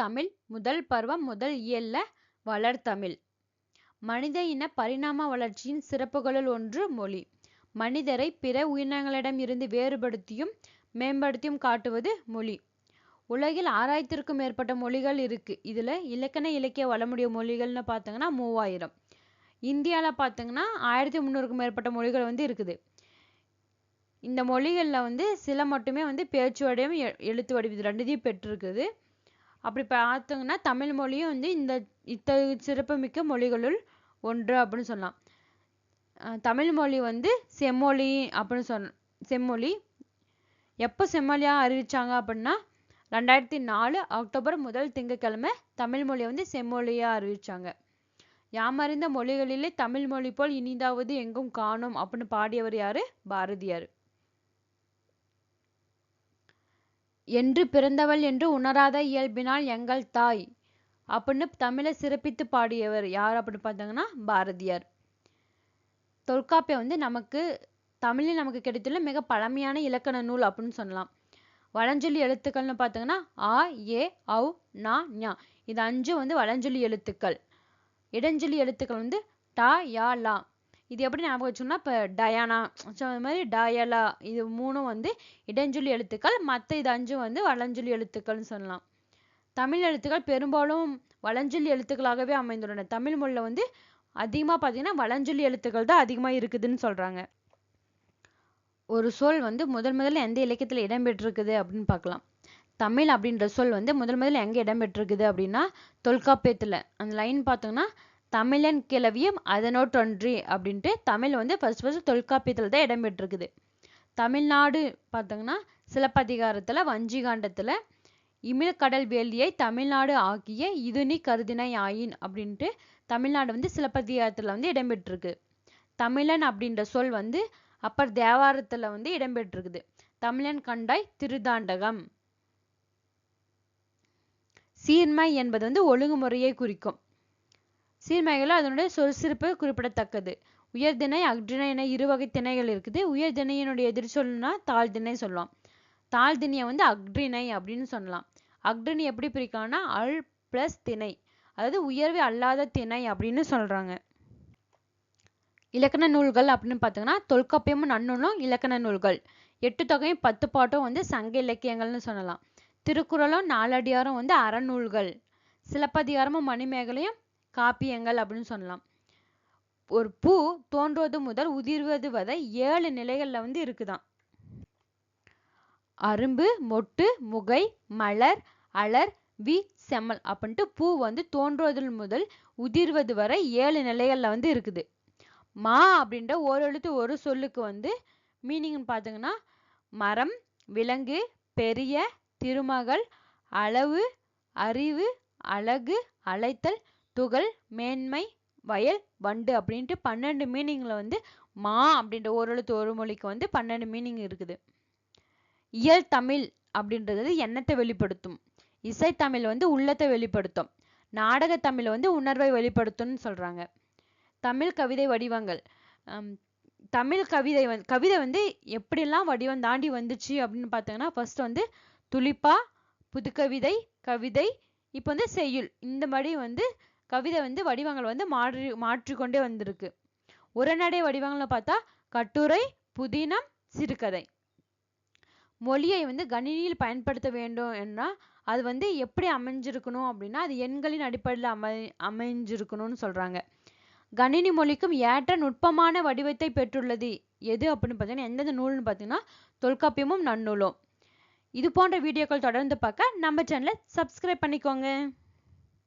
தமிழ் முதல் பருவம் முதல் இயல்ல வளர்தமிழ். மனித இன பரிணாம வளர்ச்சியின் சிறப்புகளுள் ஒன்று மொழி. மனிதரை பிற உயிரினங்களிடம் இருந்து வேறுபடுத்தியும் மேம்படுத்தியும் காட்டுவது மொழி. உலகில் 6000க்கும் மேற்பட்ட மொழிகள் இருக்கு. இதுல இலக்கண இலக்கிய வளமுடைய மொழிகள்னு பார்த்தீங்கன்னா 3000. இந்தியாவில் பார்த்தீங்கன்னா 1300க்கும் மேற்பட்ட மொழிகள் இருக்குது. இந்த மொழிகளில் சில மட்டுமே பேச்சு வடிவம் எழுத்து வடிவம் இது ரெண்டுத்தையும் பெற்றிருக்குது. அப்படி பார்த்தோங்கன்னா தமிழ் மொழியும் இந்த இத்தகைய சிறப்புமிக்க மொழிகளுள் ஒன்று அப்படின்னு சொல்லலாம். தமிழ் மொழி செம்மொழி அப்படின்னு செம்மொழி எப்போ செம்மொழியாக அறிவிச்சாங்க அப்படின்னா 2004 அக்டோபர் முதல் திங்கட்கிழமை தமிழ் மொழியை செம்மொழியாக அறிவிச்சாங்க. யாமறிந்த மொழிகளிலே தமிழ் மொழி போல் இனிதாவது எங்கும் காணோம் அப்படின்னு பாடியவர் யாரு? பாரதியார். என்று பிறந்தவள் என்று உணராத இயல்பினால் எங்கள் தாய் அப்படின்னு தமிழை சிறப்பித்து பாடியவர் யார் அப்படின்னு பார்த்தாங்கன்னா பாரதியார். தொல்காப்பியம் நமக்கு தமிழில் நமக்கு கிடைத்துள்ள மிக பழமையான இலக்கண நூல் அப்படின்னு சொல்லலாம். வளஞ்சொல்லி எழுத்துக்கள்னு பார்த்தீங்கன்னா ஆ, ஏ, ஔ, நா, ஞா இது 5 வளஞ்சொல்லி எழுத்துக்கள். இடஞ்சொல்லி எழுத்துக்கள் டா, யா, லா. இது எப்படி ஞாபகம் வச்சோம்னா இப்போ டயானா அது மாதிரி டயலா இது 3 இடஞ்சொல்லி எழுத்துக்கள். மற்ற இது 5 வளஞ்சொல்லி எழுத்துக்கள்னு சொல்லலாம். தமிழ் எழுத்துக்கள் பெரும்பாலும் வளஞ்சொல்லி எழுத்துக்களாகவே அமைந்துள்ளன. தமிழ் மொழியில் அதிகமாக பார்த்தீங்கன்னா வளஞ்சொல்லி எழுத்துக்கள் தான் அதிகமாக இருக்குதுன்னு சொல்றாங்க. ஒரு சொல் முதல்ல எந்த இலக்கியத்தில் இடம்பெற்றிருக்குது அப்படின்னு பார்க்கலாம். தமிழ் அப்படின்ற சொல் முதல்ல எங்கே இடம்பெற்றிருக்குது அப்படின்னா தொல்காப்பியத்தில். அந்த லைன் பார்த்தோம்னா தமிழன் கிளவியும் அதனோட்டொன்றி அப்படின்ட்டு தமிழ் ஃபர்ஸ்ட் தொல்காப்பியத்தில் தான் இடம்பெற்றிருக்குது. தமிழ்நாடு பார்த்தோங்கன்னா சிலப்பதிகாரத்தில் வஞ்சிகாண்டத்தில் இமிழ்கடல் வேலியை தமிழ்நாடு ஆக்கிய இதுனி கருதினை ஆயின் அப்படின்ட்டு தமிழ்நாடு சிலப்பதிகாரத்தில் இடம்பெற்றிருக்கு. தமிழன் அப்படின்ற சொல் அப்பர் தேவாரத்தில் இடம்பெற்றிருக்குது. தமிழன் கண்டாய் திருதாண்டகம். சீர்மை என்பது ஒழுங்குமுறையை குறிக்கும். சீர்மைகள் அதனுடைய சொற்சிறப்பு குறிப்பிடத்தக்கது. உயர்திணை அக்திணை என 2 வகை திணைகள் இருக்குது. உயர்திணையினுடைய எதிர் சொல்லுனா தாழ்திணை சொல்லலாம். தாழ்திணையை அக்திணை அப்படின்னு சொல்லலாம். அக்திணை எப்படி பிரிக்கலாம்னா அல் பிளஸ் திணை, அதாவது உயர்வு அல்லாத திணை அப்படின்னு சொல்றாங்க. இலக்கண நூல்கள் அப்படின்னு பார்த்தீங்கன்னா தொல்காப்பியமும் நன்னூலும் இலக்கண நூல்கள். 8 தொகையும் 10 பாட்டும் சங்க இலக்கியங்கள்னு சொல்லலாம். திருக்குறளும் நாலடியாரும் அறநூல்கள். சிலப்பதிகாரமும் மணிமேகலையும் காப்பியங்கள் அப்படின்னு சொல்லலாம். ஒரு பூ தோன்றுவது முதல் உதிர்வது வரை 7 நிலைகள்ல இருக்குதான். அரும்பு, மொட்டு, முகை, மலர், அலர், வி, செம்மல் அப்படின்ட்டு பூ தோன்றுவதில் முதல் உதிர்வது வரை 7 நிலைகள்ல இருக்குது. மா அப்படின்ற ஒரு எழுத்து ஒரு சொல்லுக்கு மீனிங் பார்த்தீங்கன்னா மரம், விலங்கு, பெரிய, திருமகள், அளவு, அறிவு, அழகு, அழைத்தல், துகள், மேன்மை, வயல், வண்டு அப்படின்ட்டு 12 மீனிங்ல மா அப்படின்ற ஒரு எழுத்து ஒரு மொழிக்கு 12 மீனிங் இருக்குது. இயல் தமிழ் அப்படின்றது எண்ணத்தை வெளிப்படுத்தும். இசைத்தமிழ் உள்ளத்தை வெளிப்படுத்தும். நாடக தமிழ் உணர்வை வெளிப்படுத்தும்னு சொல்றாங்க. தமிழ் கவிதை வடிவங்கள். தமிழ் கவிதை எப்படிலாம் வடிவம் தாண்டி வந்துச்சு அப்படின்னு பார்த்தீங்கன்னா ஃபர்ஸ்ட் துளிப்பா, புதுக்கவிதை, கவிதை, இப்போ செய்யுள். இந்த மாதிரி கவிதை வடிவங்கள் மாற்றிக்கொண்டே வந்திருக்கு. உரைநடை வடிவங்கள்னு பார்த்தா கட்டுரை, புதினம், சிறுகதை. மொழியை கணினியில் பயன்படுத்த வேண்டும் என்றா அது எப்படி அமைஞ்சிருக்கணும் அப்படின்னா அது எண்களின் அடிப்படையில் அமைஞ்சிருக்கணும்னு சொல்றாங்க. கணினி மொழிக்கும் ஏற்ற நுட்பமான வடிவத்தை பெற்றுள்ளது எது அப்படின்னு பார்த்தீங்கன்னா எந்தெந்த நூல்னு பார்த்தீங்கன்னா தொல்காப்பியமும் நன்னூலும். இது போன்ற வீடியோக்கள் தொடர்ந்து பார்க்க நம்ம சேனலை சப்ஸ்கிரைப் பண்ணிக்கோங்க.